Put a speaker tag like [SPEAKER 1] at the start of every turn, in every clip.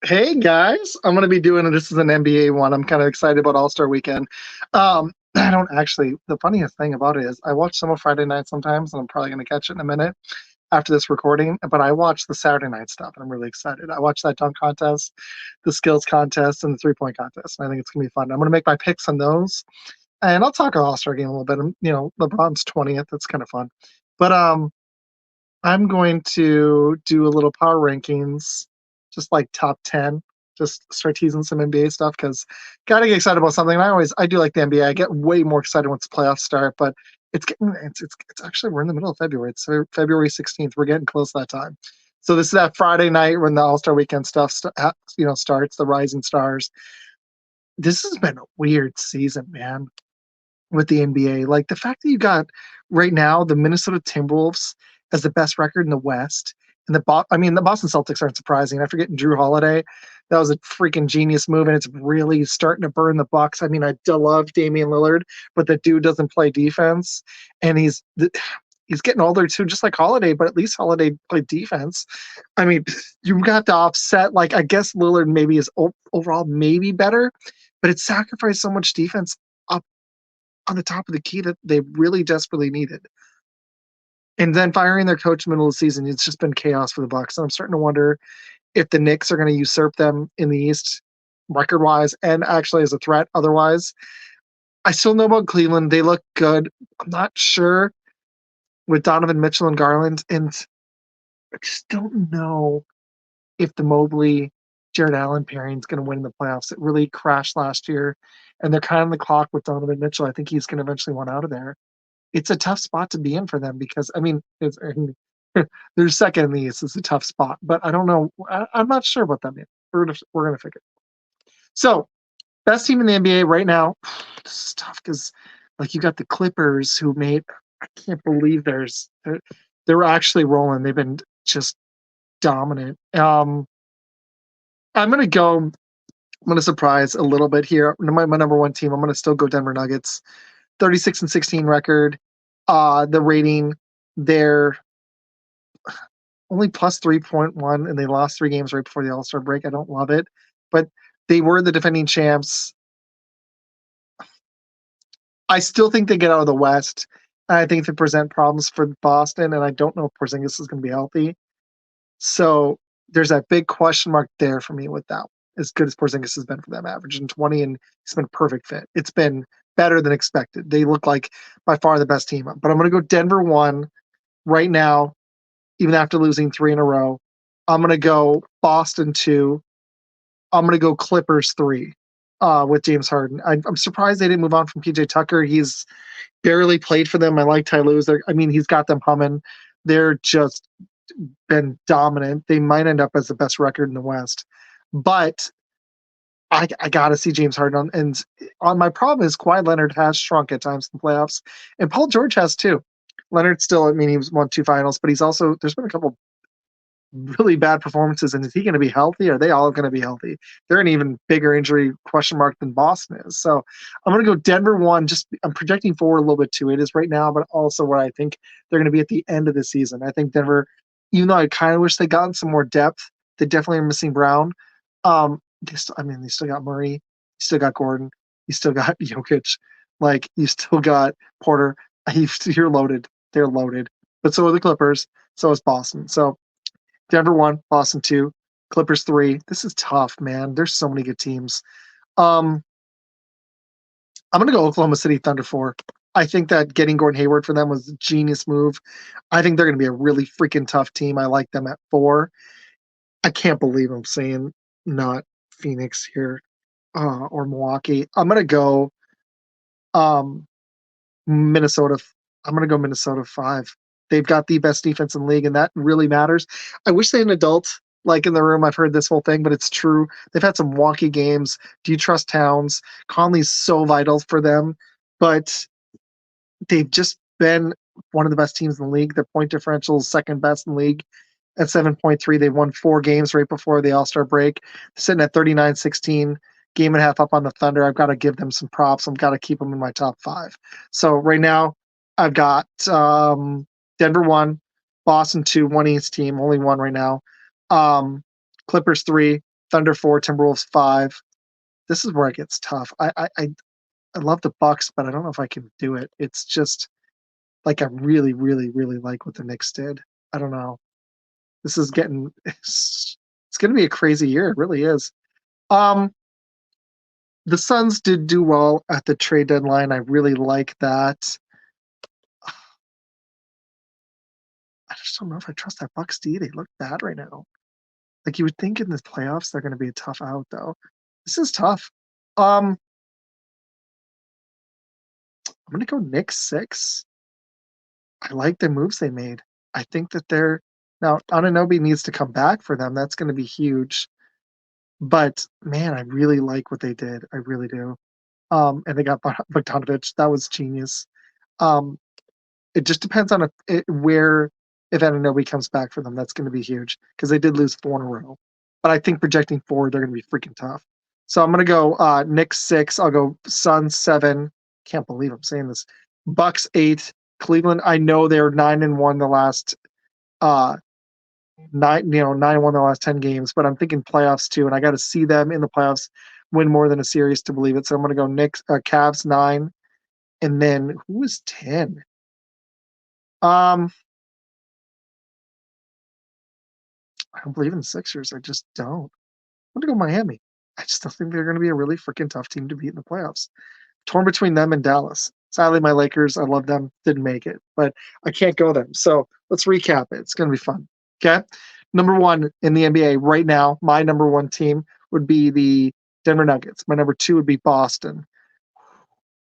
[SPEAKER 1] Hey guys, I'm gonna be doing this is an NBA one. I'm kind of excited about All Star Weekend. I don't actually. The funniest thing about it is I watch some of Friday night sometimes, and I'm probably gonna catch it in a minute after this recording. But I watch the Saturday night stuff, and I'm really excited. I watch that dunk contest, the skills contest, and the 3-point contest. And I think it's gonna be fun. I'm gonna make my picks on those, and I'll talk All Star game a little bit. LeBron's 20th. That's kind of fun. But I'm going to do a little power rankings, just like top 10. Just start teasing some NBA stuff because gotta get excited about something. And I do like the NBA. I get way more excited once the playoffs start, but it's actually we're in the middle of February. It's February 16th. We're getting close to that time. So this is that Friday night when the All Star Weekend stuff starts. The Rising Stars. This has been a weird season, man, with the NBA. Like the fact that you got right now the Minnesota Timberwolves as the best record in the West, and the Boston Celtics aren't surprising. After getting Drew Holiday, that was a freaking genius move, and it's really starting to burn the Bucks. I mean, I do love Damian Lillard, but the dude doesn't play defense, and he's getting older too, just like Holiday, but at least Holiday played defense. I mean, you've got to offset. Like, I guess Lillard maybe is overall maybe better, but it sacrificed so much defense up on the top of the key that they really desperately needed. And then firing their coach in the middle of the season, it's just been chaos for the Bucks. And I'm starting to wonder if the Knicks are going to usurp them in the East, record wise, and actually as a threat. Otherwise, I still know about Cleveland. They look good. I'm not sure with Donovan Mitchell and Garland, and I just don't know if the Mobley Jared Allen pairing is going to win in the playoffs. It really crashed last year, and they're kind of on the clock with Donovan Mitchell. I think he's going to eventually want out of there. It's a tough spot to be in for them because they're second in the East. It's a tough spot, but I don't know. I'm not sure about them yet. We're gonna figure. So best team in the NBA right now. This is tough because like you got the Clippers who made. I can't believe they're actually rolling. They've been just dominant. I'm gonna go. I'm gonna surprise a little bit here. My number one team. I'm gonna still go Denver Nuggets. 36-16 record. The rating, they're only plus 3.1, and they lost 3 games right before the All Star break. I don't love it, but they were the defending champs. I still think they get out of the West. I think they present problems for Boston, and I don't know if Porzingis is going to be healthy. So there's that big question mark there for me with that. As good as Porzingis has been for them, averaging 20, and he's been a perfect fit. It's been better than expected. They look like by far the best team. But I'm going to go Denver 1 right now, even after losing 3 in a row. I'm going to go Boston 2. I'm going to go Clippers 3 with James Harden. I'm surprised they didn't move on from PJ Tucker. He's barely played for them. I like Ty Lue. He's got them humming. They're just been dominant. They might end up as the best record in the West. But I got to see James Harden. And on my problem is Kawhi Leonard has shrunk at times in the playoffs, and Paul George has too. Leonard still, he's won 2 finals, but he's also there's been a couple really bad performances. And is he going to be healthy? Are they all going to be healthy? They're an even bigger injury question mark than Boston is. So I'm going to go Denver 1. Just I'm projecting forward a little bit to it is right now, but also where I think they're going to be at the end of the season. I think Denver, even though I kind of wish they gotten some more depth, they definitely are missing Brown. They still got Murray, you still got Gordon, you still got Jokic, like you still got Porter. You're loaded. They're loaded. But so are the Clippers. So is Boston. So Denver 1, Boston 2, Clippers 3. This is tough, man. There's so many good teams. Um, I'm gonna go Oklahoma City Thunder 4. I think that getting Gordon Hayward for them was a genius move. I think they're gonna be a really freaking tough team. I like them at 4. I can't believe I'm saying not Phoenix here or Milwaukee. I'm gonna go um, Minnesota. I'm gonna go Minnesota 5. They've got the best defense in the league, and that really matters. I wish they had an adult like in the room. I've heard this whole thing, but it's true. They've had some wonky games. Do you trust Towns? Conley's so vital for them, but they've just been one of the best teams in the league. Their point differential is second best in the league at 7.3. They won 4 games right before the All-Star break, sitting at 39-16, game and a half up on the Thunder. I've got to give them some props. I've got to keep them in my top 5. So right now, I've got Denver 1, Boston 2, 1 East team, only 1 right now. Clippers 3, Thunder 4, Timberwolves 5. This is where it gets tough. I love the Bucks, but I don't know if I can do it. It's just like I really, really, really like what the Knicks did. I don't know. This is getting it's going to be a crazy year. It really is. Um, the Suns did do well at the trade deadline. I really like that. I just don't know if I trust that Bucks D. They look bad right now. Like you would think in the playoffs they're going to be a tough out though. This is tough. I'm going to go Knicks 6. I like the moves they made. I think that they're now Anunoby needs to come back for them. That's going to be huge. But man, I really like what they did. I really do. And they got Bogdanovich. That was genius. Um, it just depends on where if Anunoby comes back for them. That's going to be huge because they did lose 4 in a row. But I think projecting forward, they're going to be freaking tough. So I'm going to go Knicks 6. I'll go Suns 7. Can't believe I'm saying this. Bucks 8. Cleveland. I know they're 9-1 the last uh 9-1 the last 10 games, but I'm thinking playoffs too, and I got to see them in the playoffs win more than a series to believe it. So I'm going to go Knicks, Cavs 9, and then who is 10? Um, I don't believe in the Sixers. I just don't. I'm going to go Miami. I just don't think they're going to be a really freaking tough team to beat in the playoffs. Torn between them and Dallas. Sadly, my Lakers, I love them, didn't make it, but I can't go them. So let's recap it. It's going to be fun. Okay. Number 1 in the NBA right now, my number 1 team would be the Denver Nuggets. My number 2 would be Boston.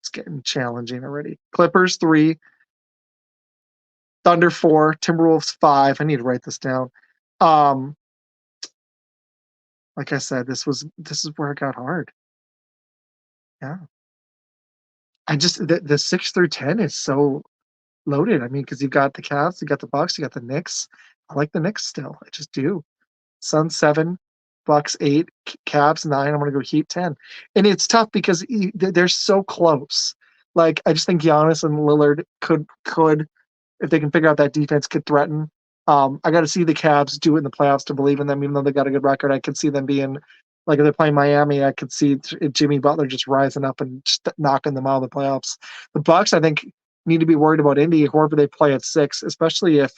[SPEAKER 1] It's getting challenging already. Clippers 3, Thunder 4, Timberwolves 5. I need to write this down. Um, like I said, this is where it got hard. Yeah. I just the 6 through 10 is so loaded. I mean, because you've got the Cavs, you got the Bucks, you got the Knicks. I like the Knicks still. I just do. Suns 7, Bucks 8, Cavs 9. I'm gonna go Heat 10. And it's tough because they're so close. Like I just think Giannis and Lillard could if they can figure out that defense could threaten. I got to see the Cavs do it in the playoffs to believe in them, even though they got a good record. I could see them being like if they're playing Miami. I could see Jimmy Butler just rising up and just knocking them out of the playoffs. The Bucks, I think, need to be worried about Indy, whoever they play at 6, especially if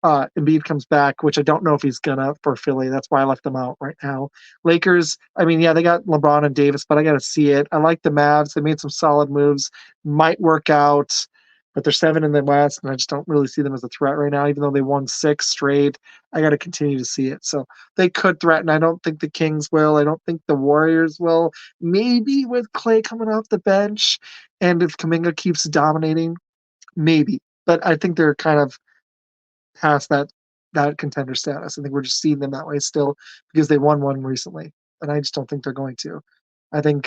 [SPEAKER 1] Embiid comes back, which I don't know if he's gonna for Philly. That's why I left them out right now. Lakers, I mean, yeah, they got LeBron and Davis, but I got to see it. I like the Mavs. They made some solid moves. Might work out, but they're 7 in the West, and I just don't really see them as a threat right now. Even though they won 6 straight, I got to continue to see it. So they could threaten. I don't think the Kings will. I don't think the Warriors will. Maybe with Clay coming off the bench, and if Kuminga keeps dominating, maybe. But I think they're kind of past that contender status. I think we're just seeing them that way still because they won one recently, and I just don't think they're going to. I think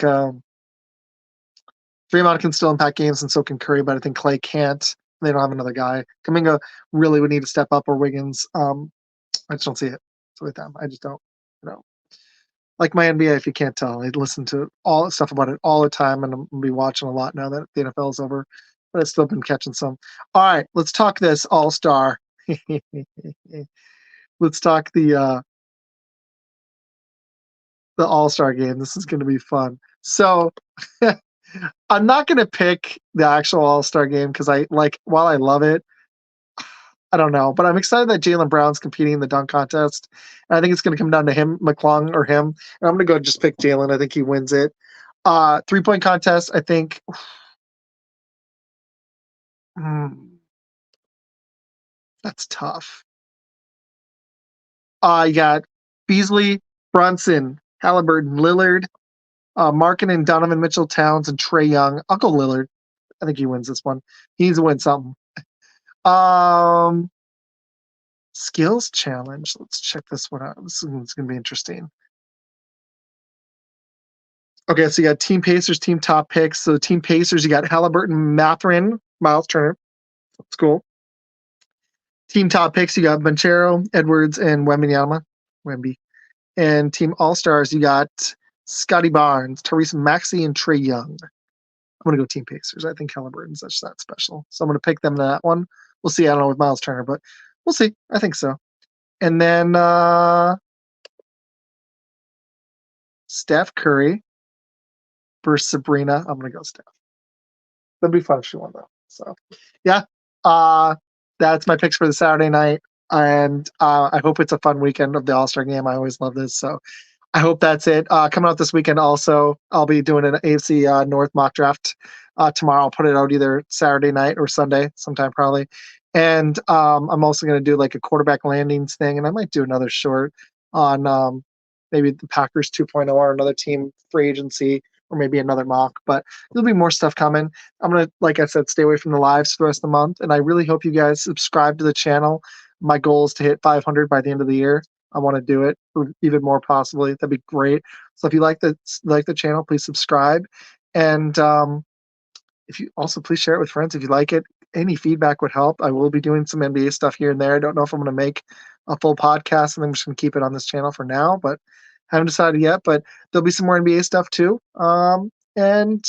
[SPEAKER 1] Draymond can still impact games, and so can Curry, but I think Clay can't. They don't have another guy. Kuminga really would need to step up, or Wiggins. I just don't see it. So with them, I just don't. You know, like my NBA, if you can't tell, I listen to all stuff about it all the time, and I'm gonna be watching a lot now that the NFL is over. But I've still been catching some. All right, let's talk this All Star. Let's talk the All-Star game. This is gonna be fun. So I'm not gonna pick the actual All-Star game because I like while I love it, I don't know. But I'm excited that Jaylen Brown's competing in the dunk contest. And I think it's gonna come down to him, McClung or him. And I'm gonna go just pick Jaylen. I think he wins it. 3-point contest, I think. Hmm, that's tough. You got Beasley, Brunson, Halliburton, Lillard, Markkanen, Donovan Mitchell, Towns, and Trae Young. I'll go Lillard. I think he wins this one. He needs to win something. Um, skills challenge. Let's check this one out. This is gonna be interesting. Okay, so you got Team Pacers, Team Top Picks. So Team Pacers, you got Halliburton, Mathurin, Miles Turner. That's cool. Team Top Picks, you got Banchero, Edwards, and Wembanyama. Wemby. And Team All Stars, you got Scotty Barnes, Therese Maxey, and Trae Young. I'm gonna go Team Pacers. I think Halliburton's such that special, so I'm gonna pick them to that one. We'll see. I don't know with Miles Turner, but we'll see. I think so. And then Steph Curry versus Sabrina. I'm gonna go Steph. That'd be fun if she won though. So yeah, uh, that's my picks for the Saturday night, and I hope it's a fun weekend of the All Star game. I always love this, so I hope that's it. Coming out this weekend, also, I'll be doing an AFC North mock draft tomorrow. I'll put it out either Saturday night or Sunday, sometime probably. And I'm also going to do like a quarterback landings thing, and I might do another short on maybe the Packers 2.0 or another team free agency, or maybe another mock. But there'll be more stuff coming. I'm going to, like I said, stay away from the lives for the rest of the month. And I really hope you guys subscribe to the channel. My goal is to hit 500 by the end of the year. I want to do it, or even more possibly. That'd be great. So if you like the channel, please subscribe, and if you also please share it with friends if you like it. Any feedback would help. I will be doing some NBA stuff here and there. I don't know if I'm going to make a full podcast, and I'm just going to keep it on this channel for now, but haven't decided yet. But there'll be some more NBA stuff too. And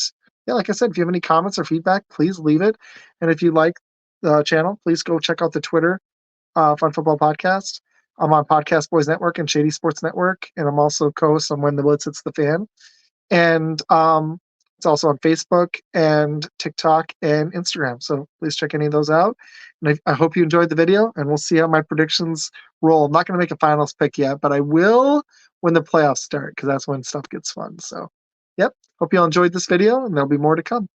[SPEAKER 1] yeah, like I said, if you have any comments or feedback, please leave it. And if you like the channel, please go check out the Twitter Fun Football Podcast. I'm on Podcast Boys Network and Shady Sports Network, and I'm also co-host on When the Blitz Hits the Fan. And it's also on Facebook and TikTok and Instagram. So please check any of those out. And I hope you enjoyed the video, and we'll see how my predictions roll. I'm not going to make a finals pick yet, but I will when the playoffs start, because that's when stuff gets fun. So, yep. Hope you all enjoyed this video, and there'll be more to come.